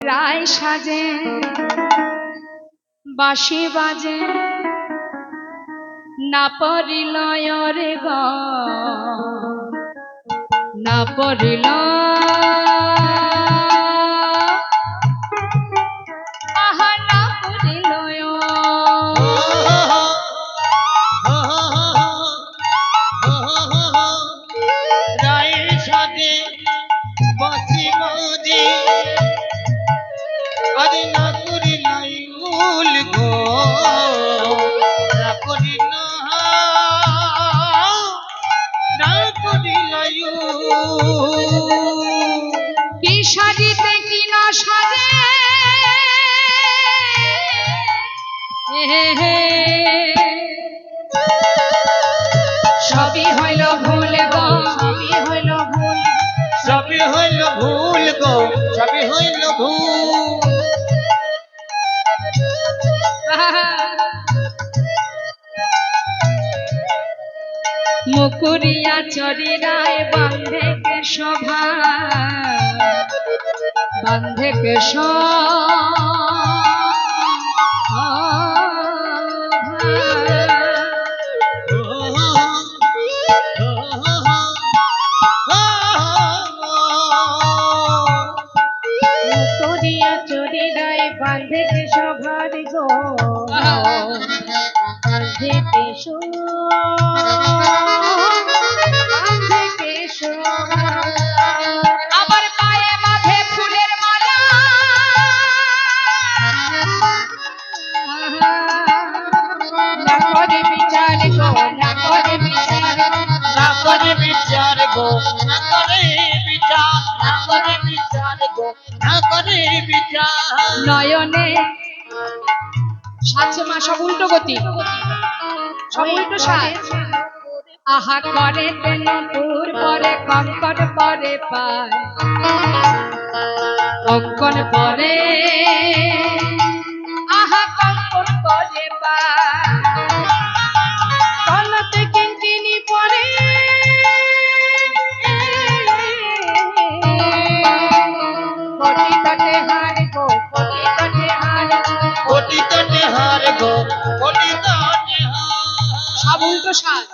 রায় সাজে বাঁশি বাজে না পড়িল রে গ না পড়িল আহা না পড়িল রায় সাজে বাঁশি বাজে আরে না করিলাই উল গো না করিলাই কি সাজিতে কি না সাজে সবই হইল ভুল গো সবই হইল ভুল সবই হইল ভুল গো সবই হইল ভুল মুকুরিয়া চরিরায় বান্ধে কে শোভা বান্ধে কে মুকুরিয়া চরিরায় বান্ধে কে শোভার গো বান্ধে কে আবার পায়ে মাঝে ফুলের মালা না করে বিচার গো না করে বিচার না করে বিচার গো না করে বিচার না করে বিচার গো না করে বিচার নয়নে সাতশো মা সব উল্টো গতি সব উল্টো সাজ আহা করে তেন পুর পরে কঙ্কন পরে পায় কঙ্কন পরে আহা কঙ্কন পরে পায় কলতে কিঙ্কিনি পরে কোটি তটে হার গো কোটি তটে হার কোটি তটে হার গো কোটি তটে হার সব উল্টো সাজ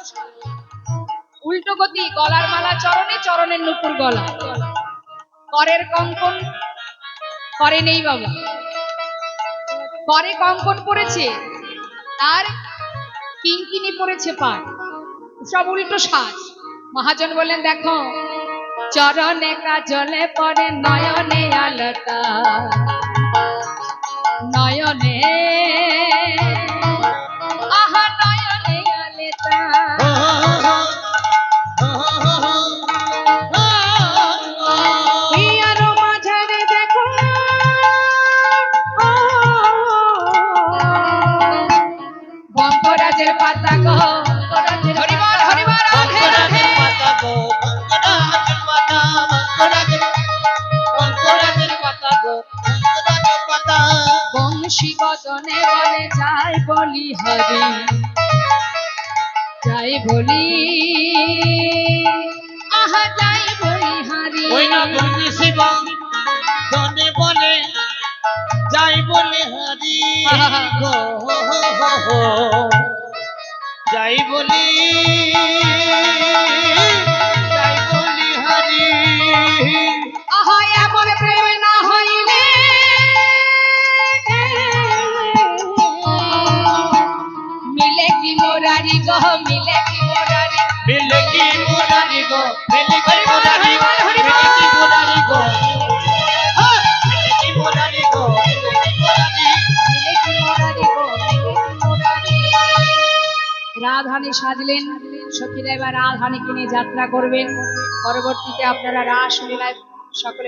উল্টো গতি গলার মালা চরণে চরণের নুপুর গলা করের কঙ্কন করে নেই বাবা করে কঙ্কন পড়েছে আর কিঙ্কিনি পড়েছে পায় সব উল্টো সাজ মহাজন বললেন দেখো চরণে কাজলে পরে নয়নে আলতা নয়নে আহা নয়নে আলতা হিয়ারো মাঝারে দেখো বঙ্গরাজের পাতা গো হরিবল হরিবল রাধে রাধে পাতা গো বঙ্গরাজের পাতা বঙ্গরাজের পাতা গো বঙ্গরাজের পাতা বংশী বদনে বলে যাই বলি হরি যাই বলি আহা যাই বলি হরি ওই না বংশী বদনে বলে যাই বলে হরি গো যাই বলি হরি আহা এমন প্রেম না হইলে মিলে কি মোরারি গো মিলে কি মোরারি মিলে কি মুরারি গো মিলে কি মুরারি মিলে কি মুরারি গো মিলে কি মুরারি গো মিলে কি মুরারি মিলে কি মোরারি গো মিলে কি মোরারি রাধানী সাজলেন সখীরা এবার রাধানীকে নিয়ে যাত্রা করবেন পরবর্তীতে আপনারা রাসলীলায় সকলে